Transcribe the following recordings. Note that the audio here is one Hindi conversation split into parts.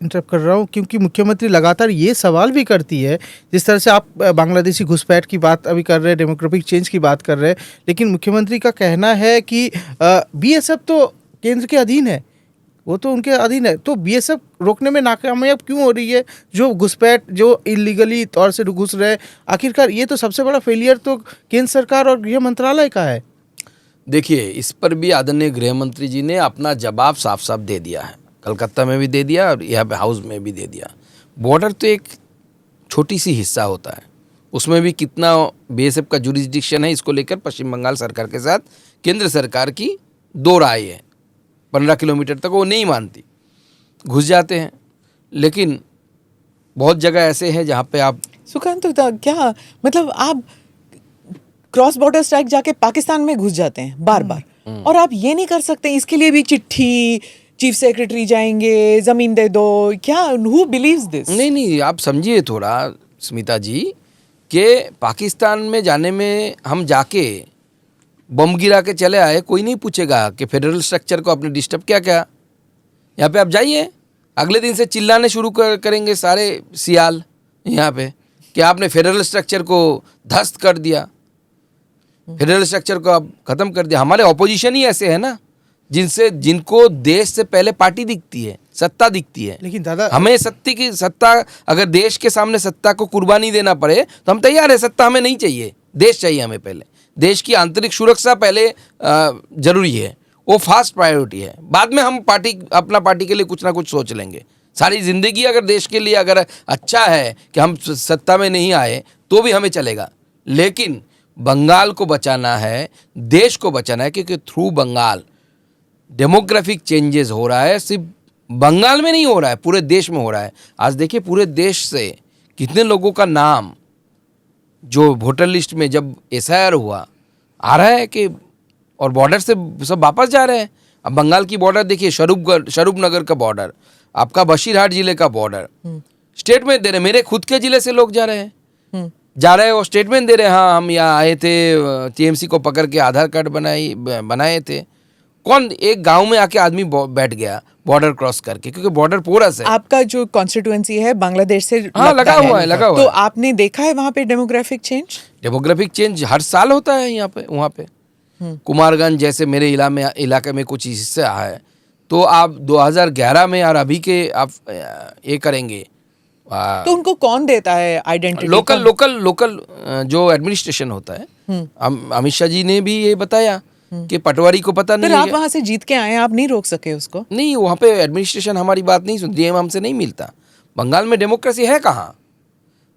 इंटरप्ट कर रहा हूँ, क्योंकि मुख्यमंत्री लगातार ये सवाल भी करती है, जिस तरह से आप बांग्लादेशी घुसपैठ की बात अभी कर रहे हैं, डेमोग्राफिक चेंज की बात कर रहे हैं, लेकिन मुख्यमंत्री का कहना है कि बीएसएफ तो केंद्र के अधीन है, वो तो उनके अधीन है, तो बीएसएफ रोकने में नाकामयाब क्यों हो रही है? जो घुसपैठ, जो इलीगली तौर से घुस रहे हैं, आखिरकार ये तो सबसे बड़ा फेलियर तो केंद्र सरकार और गृह मंत्रालय का है। देखिए, इस पर भी आदरणीय गृह मंत्री जी ने अपना जवाब साफ साफ दे दिया है। कलकत्ता में भी दे दिया और यहाँ पे हाउस में भी दे दिया। बॉर्डर तो एक छोटी सी हिस्सा होता है, उसमें भी कितना बीएसएफ का जुरिस्डिक्शन है, इसको लेकर पश्चिम बंगाल सरकार के साथ केंद्र सरकार की दो राय है। 15 किलोमीटर तक वो नहीं मानती, घुस जाते हैं। लेकिन बहुत जगह ऐसे हैं जहाँ पे आप सुकांत, तो क्या मतलब आप क्रॉस बॉर्डर स्ट्राइक जाके पाकिस्तान में घुस जाते हैं बार बार, और आप ये नहीं कर सकते? इसके लिए भी चिट्ठी, चीफ सेक्रेटरी जाएंगे, जमीन दे दो, क्या? Who believes this? नहीं, आप समझिए थोड़ा स्मिता जी, कि पाकिस्तान में जाने में हम जाके बम गिरा के चले आए, कोई नहीं पूछेगा कि फेडरल स्ट्रक्चर को आपने डिस्टर्ब क्या। यहाँ पे आप जाइए, अगले दिन से चिल्लाने शुरू करेंगे सारे सियाल यहाँ पे कि आपने फेडरल स्ट्रक्चर को ध्वस्त कर दिया, फेडरल स्ट्रक्चर को आप खत्म कर दिया। हमारे ऑपोजिशन ही ऐसे है ना, जिनको देश से पहले पार्टी दिखती है, सत्ता दिखती है। लेकिन दादा, हमें सत्ता अगर देश के सामने सत्ता को कुर्बानी देना पड़े तो हम तैयार है। सत्ता हमें नहीं चाहिए, देश चाहिए हमें। पहले देश की आंतरिक सुरक्षा पहले जरूरी है, वो फास्ट प्रायोरिटी है। बाद में हम अपना पार्टी के लिए कुछ ना कुछ सोच लेंगे। सारी जिंदगी अगर देश के लिए अगर अच्छा है कि हम सत्ता में नहीं आए तो भी हमें चलेगा। लेकिन बंगाल को बचाना है, देश को बचाना है, क्योंकि थ्रू बंगाल डेमोग्राफिक चेंजेस हो रहा है। सिर्फ बंगाल में नहीं हो रहा है, पूरे देश में हो रहा है। आज देखिए पूरे देश से कितने लोगों का नाम जो वोटर लिस्ट में जब एसआईआर हुआ आ रहा है कि, और बॉर्डर से सब वापस जा रहे हैं। अब बंगाल की बॉर्डर देखिए, स्वरूप नगर का बॉर्डर, आपका बशीरहाट जिले का बॉर्डर, स्टेटमेंट दे रहे। मेरे खुद के जिले से लोग जा रहे हैं, और स्टेटमेंट दे रहे हैं, हाँ हम यहाँ आए थे, टीएमसी को पकड़ के आधार कार्ड बनाए थे। कौन एक गांव में आके आदमी बैठ गया बॉर्डर क्रॉस करके, क्योंकि बॉर्डर पोरस है। आपका जो कॉन्स्टिट्यूएंसी है बांग्लादेश से लगा हुआ है। तो आपने देखा है वहां पे डेमोग्राफिक चेंज? डेमोग्राफिक चेंज हर साल होता है यहाँ पे, वहाँ पे कुमारगंज जैसे मेरे इलाके में कुछ हिस्सा है, तो आप 2011 में और अभी के आप ये करेंगे। तो उनको कौन देता है आइडेंटिटी? लोकल जो एडमिनिस्ट्रेशन होता है। अमित शाह जी ने भी ये बताया कि पटवारी को पता नहीं है। आप वहां से जीत के आए, आप नहीं रोक सके उसको? नहीं, वहाँ पे एडमिनिस्ट्रेशन हमारी बात नहीं सुनती, डीएम हमसे नहीं मिलता। बंगाल में डेमोक्रेसी है कहाँ?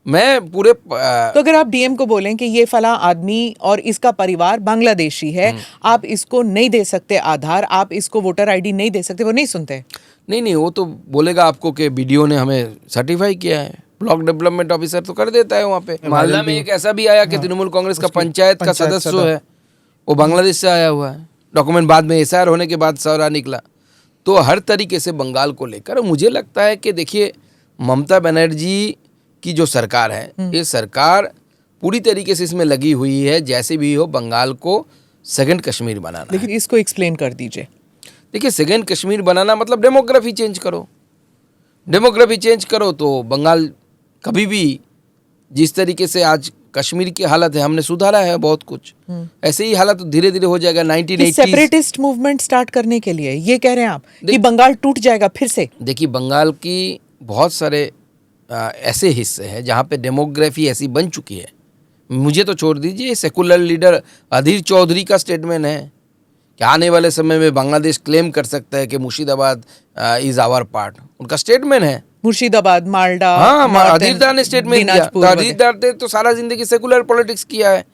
मैं पूरे तो अगर आप डीएम को बोलें कि ये फला आदमी और इसका परिवार बांग्लादेशी है, आप इसको नहीं दे सकते आधार, आप इसको वोटर आईडी नहीं दे सकते, वो नहीं सुनते? नहीं, वो तो बोलेगा आपको कि बीडीओ ने हमें सर्टिफाई किया है। ब्लॉक डेवलपमेंट ऑफिसर तो कर देता है वहाँ पे। मालदा में एक ऐसा भी आया कि तृणमूल कांग्रेस का पंचायत का सदस्य जो है वो बांग्लादेश से आया हुआ है। डॉक्यूमेंट बाद में एसआईआर होने के बाद सारा निकला। तो हर तरीके से बंगाल को लेकर मुझे लगता है कि देखिए, ममता बनर्जी की जो सरकार है, ये सरकार पूरी तरीके से इसमें लगी हुई है, जैसे भी हो बंगाल को सेकंड कश्मीर बनाना। लेकिन इसको एक्सप्लेन कर दीजिए। देखिए, सेकंड कश्मीर बनाना मतलब डेमोग्राफी चेंज करो। डेमोग्राफी चेंज करो तो बंगाल कभी भी जिस तरीके से आज कश्मीर की हालत है, हमने सुधारा है बहुत कुछ, ऐसे ही हालत धीरे धीरे हो जाएगा। 1980 सेपरेटिस्ट मूवमेंट स्टार्ट करने के लिए ये कह रहे हैं आप कि बंगाल टूट जाएगा फिर से? देखिए, बंगाल की बहुत सारे ऐसे हिस्से हैं जहाँ पे डेमोग्राफी ऐसी बन चुकी है। मुझे तो छोड़ दीजिए, सेकुलर लीडर अधीर चौधरी का स्टेटमेंट है कि आने वाले समय में बांग्लादेश क्लेम कर सकता है कि मुर्शिदाबाद इज आवर पार्ट। उनका स्टेटमेंट है। मुर्शिदाबाद, मालदा, हाँ, अधीरदार ने स्टेटमेंट किया। तो अधीरदार ने तो सारा जिंदगी सेकुलर पॉलिटिक्स किया है,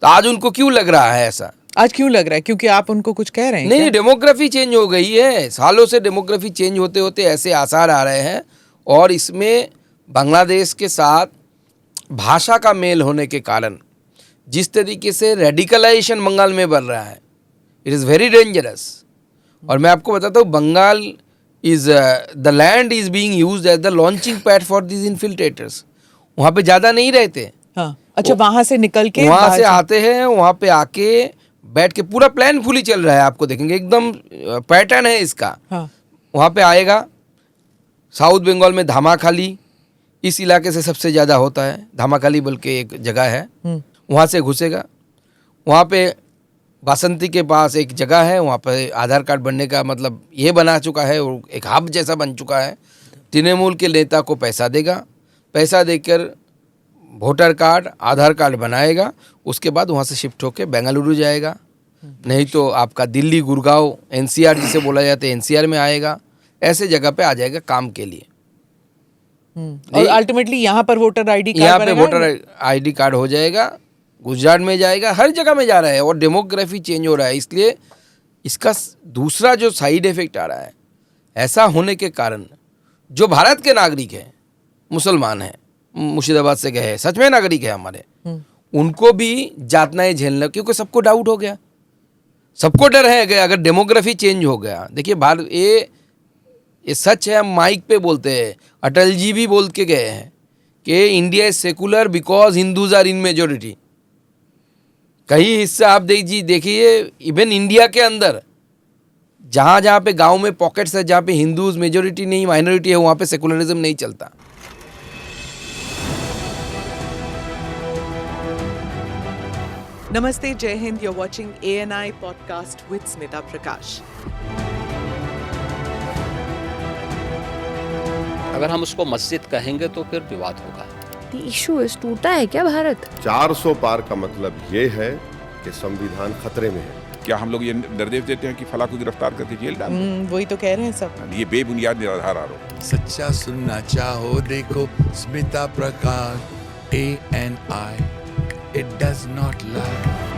तो आज उनको क्यों लग रहा है ऐसा? आज क्यों लग रहा है? क्योंकि आप उनको कुछ कह रहे हैं? नहीं, डेमोग्राफी चेंज हो गई है। सालों से डेमोग्राफी चेंज होते होते ऐसे आसार आ रहे हैं, और इसमें बांग्लादेश के साथ भाषा का मेल होने के कारण जिस तरीके से रेडिकलाइजेशन बंगाल में बढ़ रहा है, इट इज़ वेरी डेंजरस। और मैं आपको बताता हूँ, Bengal is the land is being used as the launching pad for this infiltrators. वहाँ पे ज़्यादा नहीं रहते। हाँ, अच्छा, वहाँ से निकल के वहाँ से आते हैं, वहाँ पे आके बैठ के पूरा प्लान फुली चल रहा है। आपको देखेंगे एकदम पैटर्न है इसका। हाँ। वहाँ पे आएगा, साउथ बंगाल में धामाखाली, इस इलाके से सबसे ज़्यादा होता है। धामाखाली बोल के एक जगह है, वहाँ से घुसेगा। वहाँ पे बासंती के पास एक जगह है, वहाँ पे आधार कार्ड बनने का मतलब ये बना चुका है, और एक हब जैसा बन चुका है। तृणमूल के नेता को पैसा देगा, पैसा देकर वोटर कार्ड, आधार कार्ड बनाएगा, उसके बाद वहाँ से शिफ्ट होकर बेंगलुरु जाएगा, नहीं तो आपका दिल्ली, गुड़गांव, एनसीआर जिसे बोला जाता है, एनसीआर में आएगा। ऐसे जगह पे आ जाएगा काम के लिए। और अल्टीमेटली यहाँ पर वोटर आईडी कार्ड यहाँ पे बनेगा। वोटर आईडी कार्ड हो जाएगा, गुजरात में जाएगा, हर जगह में जा रहा है, और डेमोग्राफी चेंज हो रहा है। इसलिए इसका दूसरा जो साइड इफेक्ट आ रहा है, ऐसा होने के कारण जो भारत के नागरिक हैं, मुसलमान हैं, मुर्शिदाबाद से गए हैं, सच में नागरिक है हमारे, उनको भी यातनाएं झेलना, क्योंकि सबको डाउट हो गया, सबको डर है कि अगर डेमोग्राफी चेंज हो गया। देखिए भारत, ये सच है, हम माइक पे बोलते हैं, अटल जी भी बोल के गए हैं कि India is secular because Hindus are in majority. कई हिस्सा आप देखिए, इवन इंडिया के अंदर जहाँ जहाँ पे गांव में पॉकेट्स है, जहाँ पे हिंदूज मेजोरिटी नहीं माइनॉरिटी है, वहाँ पे सेकुलरिज्म नहीं चलता। नमस्ते, जय Hind. You're watching ANI podcast with Smita Prakash. अगर हम उसको मस्जिद कहेंगे तो फिर विवाद होगा। इशू टूटा है क्या भारत? 400 पार का मतलब ये है कि संविधान खतरे में है। क्या हम लोग ये निर्देश देते हैं कि फला को गिरफ्तार करके जेल डाल दो? वही तो कह रहे हैं सब। ये बेबुनियाद निराधार आरोप। सच्चा सुनना चाहो देखो स्मिता प्रकाश ANI, it does not lie।